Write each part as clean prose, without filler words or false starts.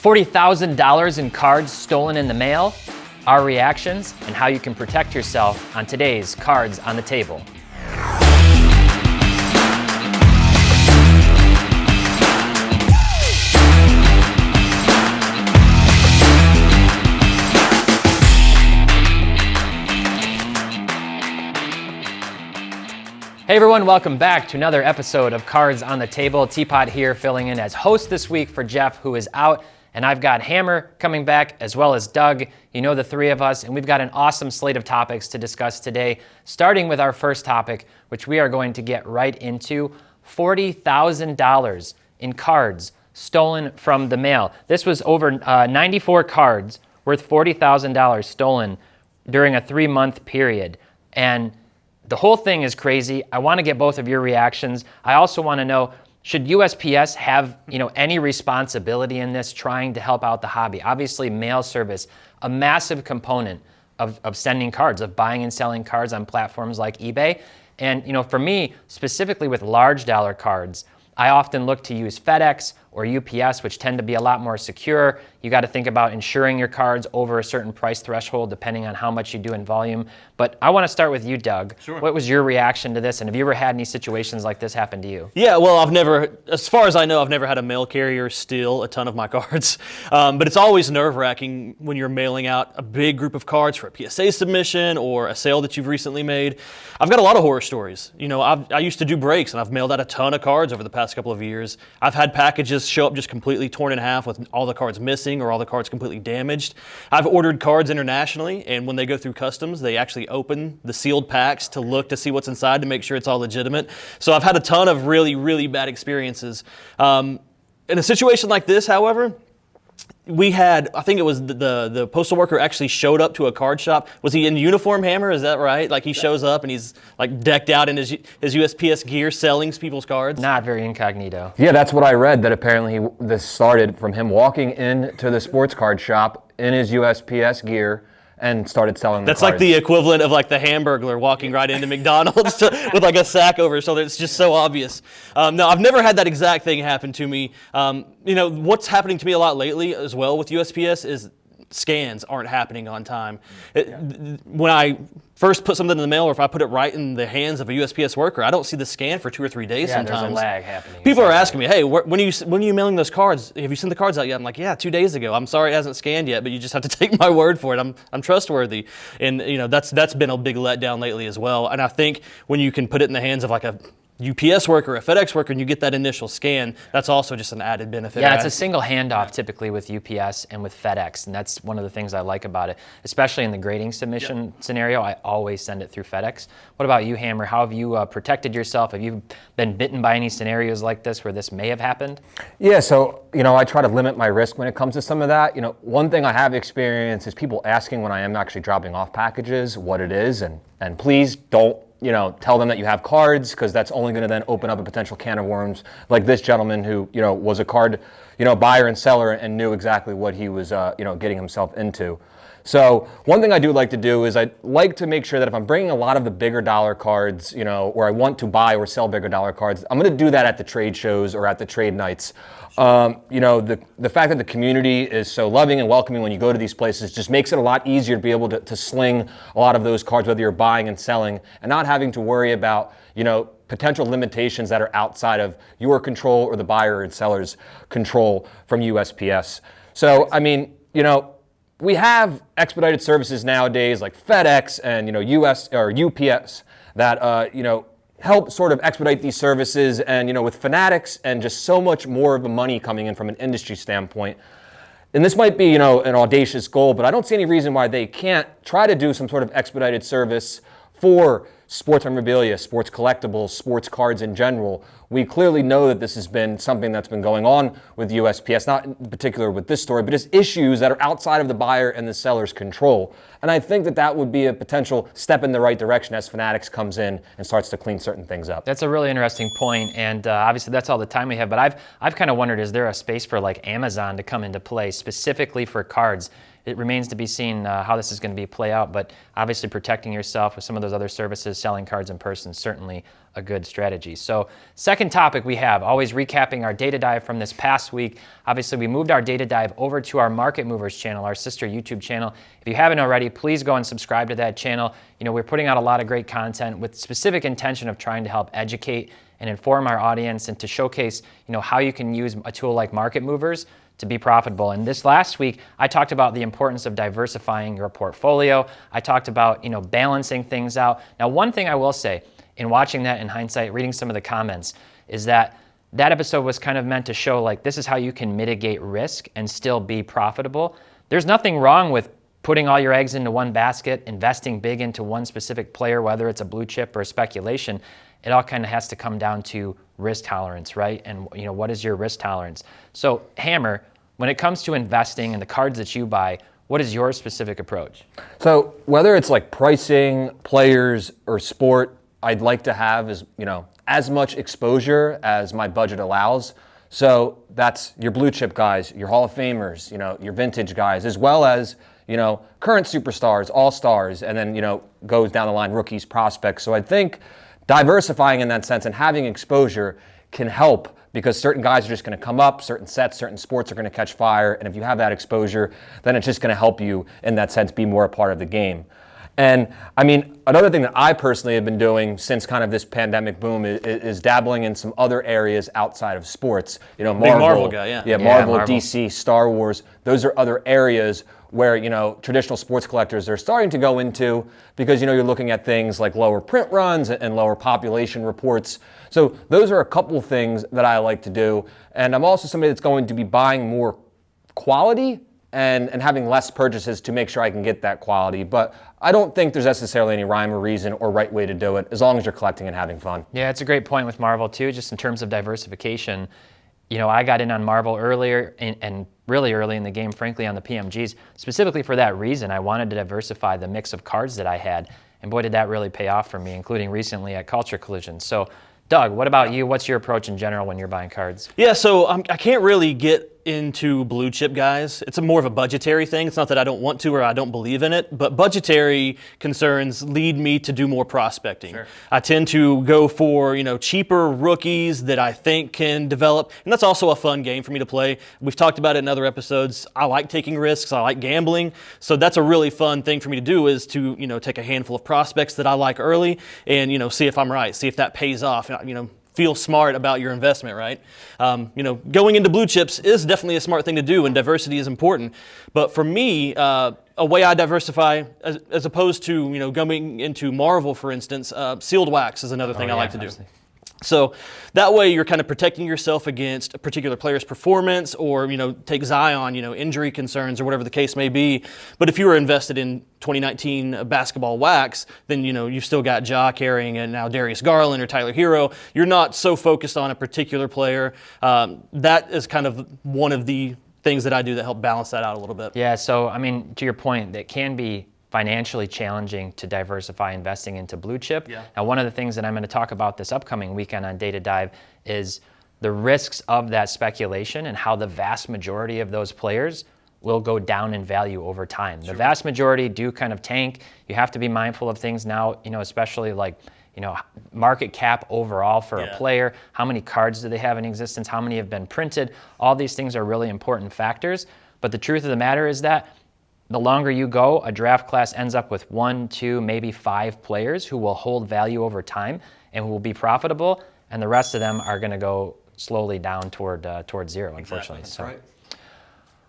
$40,000 in cards stolen in the mail, our reactions, and how you can protect yourself on today's Cards on the Table. Hey everyone, welcome back to another episode of Cards on the Table. Teapot here filling in as host this week for Jeff, who is out, and I've got Hammer coming back as well as Doug. You know the three of us, and we've got an awesome slate of topics to discuss today, starting with our first topic, which we are going to get right into, $40,000 in cards stolen from the mail. This was over 94 cards worth $40,000 stolen during a 3-month period. And the whole thing is crazy. I want to get both of your reactions. I also want to know, should USPS have any responsibility in this, trying to help out the hobby? Obviously, mail service, a massive component of sending cards, of buying and selling cards on platforms like eBay. And for me, specifically with large dollar cards, I often look to use FedEx or UPS, which tend to be a lot more secure. You got to think about insuring your cards over a certain price threshold, depending on how much you do in volume. But I want to start with you, Doug. Sure. What was your reaction to this? And have you ever had any situations like this happen to you? Yeah, well, as far as I know, I've never had a mail carrier steal a ton of my cards. But it's always nerve-wracking when you're mailing out a big group of cards for a PSA submission or a sale that you've recently made. I've got a lot of horror stories. I used to do breaks, and I've mailed out a ton of cards over the past couple of years. I've had packages show up just completely torn in half with all the cards missing or all the cards completely damaged. I've ordered cards internationally, and when they go through customs, they actually open the sealed packs to look to see what's inside to make sure it's all legitimate. So I've had a ton of really, really bad experiences. In a situation like this, however, we had, I think it was the postal worker actually showed up to a card shop. Was he in uniform, Hammer? Is that right? Like he shows up and he's like decked out in his USPS gear selling people's cards? Not very incognito. Yeah, that's what I read, that apparently this started from him walking into the sports card shop in his USPS gear and started selling the That's cards. like the equivalent of like the Hamburglar walking right into McDonald's with like a sack over his shoulder. It's just so obvious. No, I've never had that exact thing happen to me. What's happening to me a lot lately as well with USPS is scans aren't happening on time. When I first put something in the mail, or if I put it right in the hands of a USPS worker, I don't see the scan for 2 or 3 days sometimes. There's a lag happening. People are asking me, hey, when are you mailing those cards? Have you sent the cards out yet? I'm like, yeah, 2 days ago. I'm sorry it hasn't scanned yet, but you just have to take my word for it. I'm trustworthy. And that's been a big letdown lately as well. And I think when you can put it in the hands of like a UPS worker, a FedEx worker, and you get that initial scan, that's also just an added benefit. Yeah, it's a single handoff typically with UPS and with FedEx, and that's one of the things I like about it, especially in the grading submission scenario. I always send it through FedEx. What about you, Hammer? How have you protected yourself? Have you been bitten by any scenarios like this where this may have happened? Yeah, so, I try to limit my risk when it comes to some of that. One thing I have experienced is people asking when I am actually dropping off packages what it is, and please don't tell them that you have cards, because that's only going to then open up a potential can of worms, like this gentleman who, was a card, buyer and seller and knew exactly what he was, getting himself into. So one thing I do like to do is I like to make sure that if I'm bringing a lot of the bigger dollar cards, or I want to buy or sell bigger dollar cards, I'm going to do that at the trade shows or at the trade nights. The fact that the community is so loving and welcoming when you go to these places just makes it a lot easier to be able to sling a lot of those cards, whether you're buying and selling, and not having to worry about, potential limitations that are outside of your control or the buyer and seller's control from USPS. So, we have expedited services nowadays like FedEx and US or UPS that help sort of expedite these services, and with Fanatics and just so much more of the money coming in from an industry standpoint. And this might be an audacious goal, but I don't see any reason why they can't try to do some sort of expedited service for sports memorabilia, sports collectibles, sports cards in general. We clearly know that this has been something that's been going on with USPS, not in particular with this story, but just issues that are outside of the buyer and the seller's control. And I think that would be a potential step in the right direction as Fanatics comes in and starts to clean certain things up. That's a really interesting point, and obviously that's all the time we have, but I've kind of wondered, is there a space for like Amazon to come into play specifically for cards? It remains to be seen how this is going to play out, but obviously protecting yourself with some of those other services, selling cards in person, certainly a good strategy. So second topic we have, always recapping our data dive from this past week. Obviously, we moved our data dive over to our Market Movers channel, our sister YouTube channel. If you haven't already, please go and subscribe to that channel. We're putting out a lot of great content with specific intention of trying to help educate and inform our audience and to showcase, how you can use a tool like Market Movers to be profitable. And this last week, I talked about the importance of diversifying your portfolio. I talked about, balancing things out. Now, one thing I will say, in watching that in hindsight, reading some of the comments, is that episode was kind of meant to show like this is how you can mitigate risk and still be profitable. There's nothing wrong with putting all your eggs into one basket, investing big into one specific player, whether it's a blue chip or a speculation. It all kind of has to come down to risk tolerance, right? And what is your risk tolerance? So Hammer, when it comes to investing and the cards that you buy, what is your specific approach? So whether it's like pricing, players, or sport, I'd like to have as much exposure as my budget allows. So that's your blue chip guys, your Hall of Famers, your vintage guys, as well as, current superstars, all-stars, and then, goes down the line, rookies, prospects. So I think diversifying in that sense and having exposure can help because certain guys are just going to come up, certain sets, certain sports are going to catch fire. And if you have that exposure, then it's just going to help you in that sense be more a part of the game. And I mean, another thing that I personally have been doing since kind of this pandemic boom is dabbling in some other areas outside of sports. Marvel guy, yeah. Yeah, Marvel, DC, Star Wars. Those are other areas where, traditional sports collectors are starting to go into because, you're looking at things like lower print runs and lower population reports. So those are a couple of things that I like to do. And I'm also somebody that's going to be buying more quality and having less purchases to make sure I can get that quality. But I don't think there's necessarily any rhyme or reason or right way to do it, as long as you're collecting and having fun. Yeah, it's a great point with Marvel too, just in terms of diversification. I got in on Marvel earlier and really early in the game, frankly, on the PMGs, specifically for that reason. I wanted to diversify the mix of cards that I had. And boy, did that really pay off for me, including recently at Culture Collision. So Doug, what about you? What's your approach in general when you're buying cards? Yeah, so I can't really get into blue chip guys. It's more of a budgetary thing. It's not that I don't want to or I don't believe in it, but budgetary concerns lead me to do more prospecting. Sure. I tend to go for, cheaper rookies that I think can develop, and that's also a fun game for me to play. We've talked about it in other episodes. I like taking risks. I like gambling. So that's a really fun thing for me to do is to, take a handful of prospects that I like early and, see if I'm right, see if that pays off, feel smart about your investment, right? Going into blue chips is definitely a smart thing to do, and diversity is important. But for me, a way I diversify, as opposed to going into Marvel, for instance, sealed wax is another thing I like to do. So that way you're kind of protecting yourself against a particular player's performance or, take Zion, injury concerns or whatever the case may be. But if you were invested in 2019 basketball wax, then, you've still got Ja carrying and now Darius Garland or Tyler Hero. You're not so focused on a particular player. That is kind of one of the things that I do that help balance that out a little bit. Yeah, so, to your point, that can be financially challenging to diversify investing into blue chip. Yeah. Now, one of the things that I'm going to talk about this upcoming weekend on Data Dive is the risks of that speculation and how the vast majority of those players will go down in value over time. Sure. The vast majority do kind of tank. You have to be mindful of things now, especially like, market cap overall for a player. How many cards do they have in existence? How many have been printed? All these things are really important factors. But the truth of the matter is that the longer you go, a draft class ends up with 1, 2, maybe 5 players who will hold value over time and who will be profitable, and the rest of them are going to go slowly down toward zero, unfortunately. Exactly. That's right.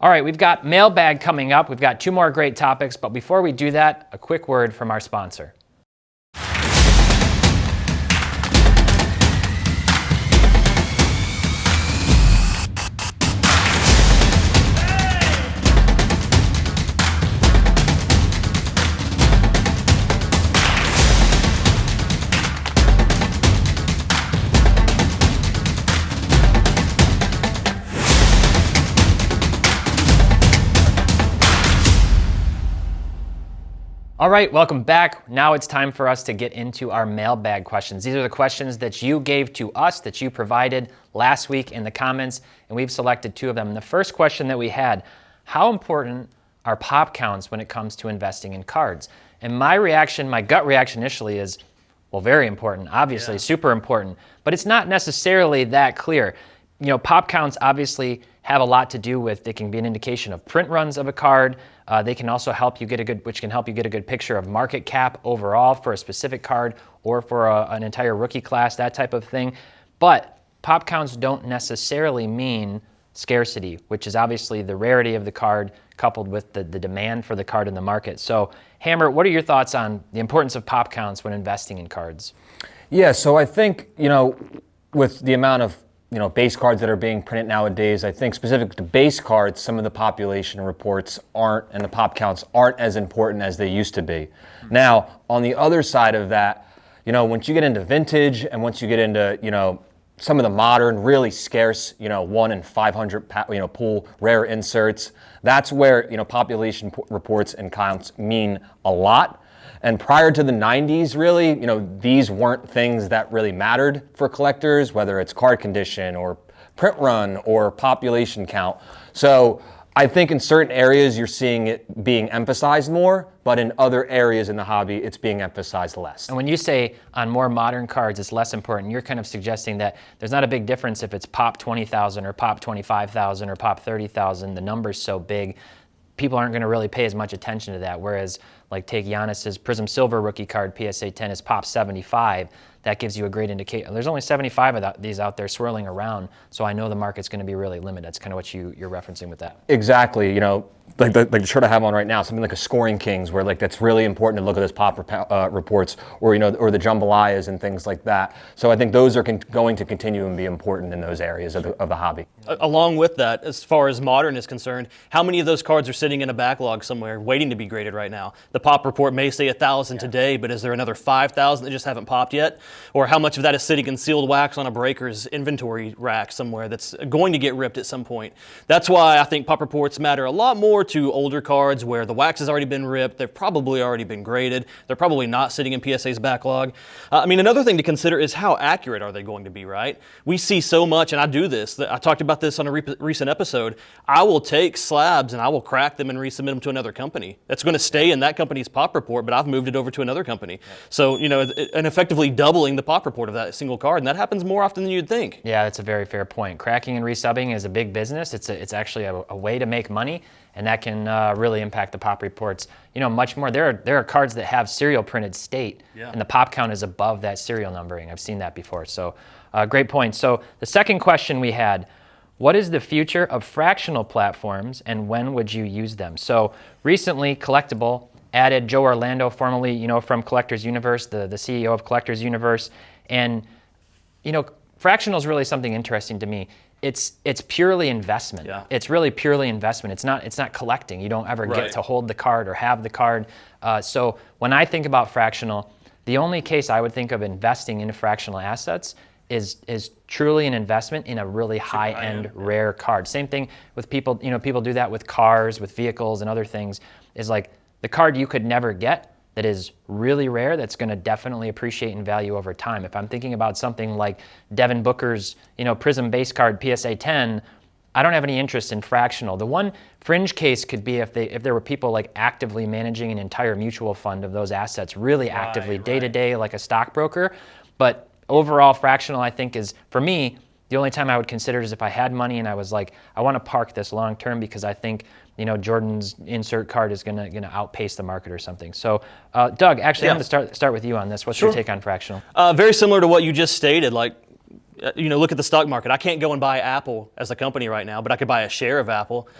All right, we've got mailbag coming up. We've got 2 more great topics, but before we do that, a quick word from our sponsor. All right, welcome back. Now it's time for us to get into our mailbag questions. These are the questions that you gave to us, that you provided last week in the comments, and we've selected 2 of them. The first question that we had, how important are pop counts when it comes to investing in cards? And my gut reaction initially is, Well, very important, obviously, super important, but it's not necessarily that clear. Pop counts obviously have a lot to do with, they can be an indication of print runs of a card. They can also help you get which can help you get a good picture of market cap overall for a specific card or for an entire rookie class, that type of thing. But pop counts don't necessarily mean scarcity, which is obviously the rarity of the card coupled with the demand for the card in the market. So, Hammer, what are your thoughts on the importance of pop counts when investing in cards? Yeah, so I think, with the amount of base cards that are being printed nowadays, I think specific to base cards, some of the population reports aren't, and the pop counts aren't as important as they used to be. Now, on the other side of that, once you get into vintage and once you get into, some of the modern, really scarce, 1 in 500, pool rare inserts, that's where, population reports and counts mean a lot. And prior to the 90s, really, these weren't things that really mattered for collectors, whether it's card condition or print run or population count. So I think in certain areas you're seeing it being emphasized more, but in other areas in the hobby it's being emphasized less. And when you say on more modern cards it's less important, you're kind of suggesting that there's not a big difference if it's pop 20,000 or pop 25,000 or pop 30,000. The number's so big, people aren't going to really pay as much attention to that. Whereas, like, take Giannis's Prism Silver rookie card, PSA 10 is pop 75. That gives you a great indicator. There's only 75 of these out there swirling around, so I know the market's going to be really limited. That's kind of what you're referencing with that. Exactly. Like the shirt I have on right now, something like a Scoring Kings, where that's really important to look at those pop reports, or or the jambalayas and things like that. So I think those are going to continue and be important in those areas of the hobby. Along with that, as far as modern is concerned, how many of those cards are sitting in a backlog somewhere waiting to be graded right now? The pop report may say 1,000 today, but is there another 5,000 that just haven't popped yet? Or how much of that is sitting in sealed wax on a breaker's inventory rack somewhere that's going to get ripped at some point? That's why I think pop reports matter a lot more to older cards where the wax has already been ripped, they've probably already been graded, they're probably not sitting in PSA's backlog. Another thing to consider is how accurate are they going to be, right? We see so much, and I do this, I talked about this on a recent episode, I will take slabs and I will crack them and resubmit them to another company. That's going to stay in that company's pop report, but I've moved it over to another company. So, and effectively doubling the pop report of that single card, and that happens more often than you'd think. Yeah, that's a very fair point. Cracking and resubbing is a big business. It's actually a way to make money, and that can really impact the pop reports. Much more. There are cards that have serial printed state, and the pop count is above that serial numbering. I've seen that before. So, great point. So the second question we had: what is the future of fractional platforms, and when would you use them? So recently, Collectible added Joe Orlando, formerly from Collectors Universe, the CEO of Collectors Universe, and fractional is really something interesting to me. It's purely investment. Yeah. It's really purely investment. It's not collecting. You don't ever get to hold the card or have the card. So when I think about fractional, the only case I would think of investing in fractional assets is truly an investment in a really high-end, rare card. Same thing with people. People do that with cars, with vehicles, and other things. Is like the card you could never get that is really rare, that's going to definitely appreciate in value over time. If I'm thinking about something like Devin Booker's, Prism base card PSA 10, I don't have any interest in fractional. The one fringe case could be if there were people like actively managing an entire mutual fund of those assets, really actively, day to day, like a stockbroker. But overall, fractional, I think, is, for me, the only time I would consider it is if I had money and I was like, I want to park this long term because I think Jordan's insert card is gonna outpace the market or something. So, Doug, actually, I'm gonna start with you on this. What's your take on fractional? Very similar to what you just stated. Like, look at the stock market. I can't go and buy Apple as a company right now, but I could buy a share of Apple.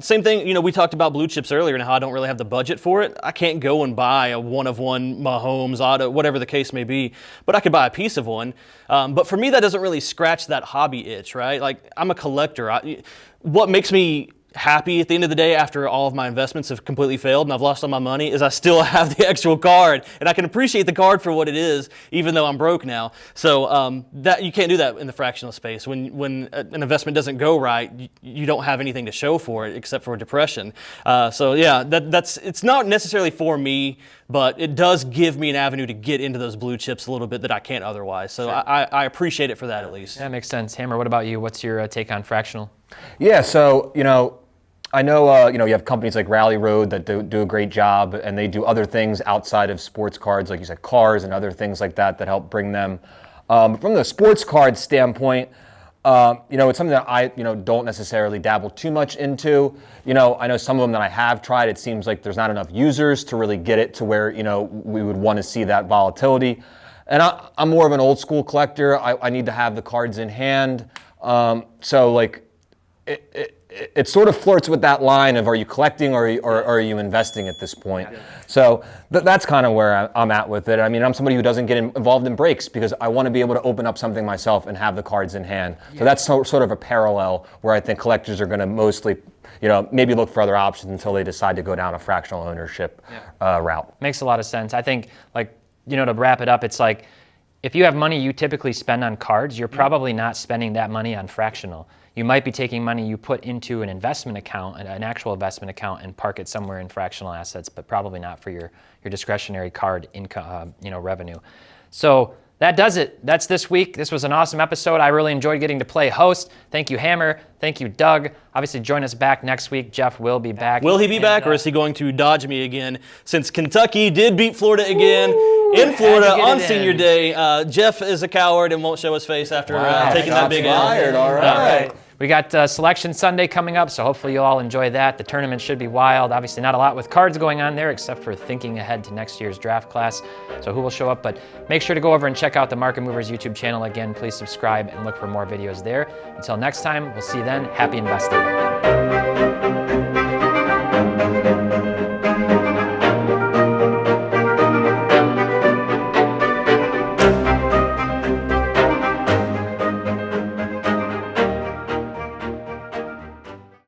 Same thing, we talked about blue chips earlier and how I don't really have the budget for it. I can't go and buy a one-of-one Mahomes, Auto, whatever the case may be, but I could buy a piece of one. But for me, that doesn't really scratch that hobby itch, right? Like, I'm a collector. What makes me happy at the end of the day after all of my investments have completely failed and I've lost all my money is I still have the actual card and I can appreciate the card for what it is even though I'm broke now. So that you can't do that in the fractional space. When an investment doesn't go right, you don't have anything to show for it except for depression. So yeah, it's not necessarily for me, but it does give me an avenue to get into those blue chips a little bit that I can't otherwise. So sure. I appreciate it for that at least. That makes sense. Hammer, what about you? What's your take on fractional? Yeah, so I know, you have companies like Rally Road that do a great job, and they do other things outside of sports cards, like you said, cars and other things like that help bring them. From the sports card standpoint, it's something that I, don't necessarily dabble too much into. I know some of them that I have tried, it seems like there's not enough users to really get it to where, we would want to see that volatility. And I'm more of an old school collector. I need to have the cards in hand. So like, it sort of flirts with that line of, are you collecting or are you investing at this point? Yeah. So that's kind of where I'm at with it. I mean, I'm somebody who doesn't get involved in breaks because I want to be able to open up something myself and have the cards in hand. Yeah. So that's sort of a parallel where I think collectors are going to mostly, maybe look for other options until they decide to go down a fractional ownership route. Makes a lot of sense. I think, to wrap it up, it's like, if you have money you typically spend on cards, you're probably not spending that money on fractional. You might be taking money you put into an investment account, an actual investment account, and park it somewhere in fractional assets, but probably not for your discretionary card income, revenue. So that does it. That's this week. This was an awesome episode. I really enjoyed getting to play host. Thank you, Hammer. Thank you, Doug. Obviously, join us back next week. Jeff will be back. Will he be back, or is he going to dodge me again? Since Kentucky did beat Florida again in Florida on Senior Day, Jeff is a coward and won't show his face after taking that big L. All right. We got Selection Sunday coming up, so hopefully you'll all enjoy that. The tournament should be wild. Obviously not a lot with cards going on there except for thinking ahead to next year's draft class. So who will show up? But make sure to go over and check out the Market Movers YouTube channel. Again, please subscribe and look for more videos there. Until next time, we'll see you then. Happy investing.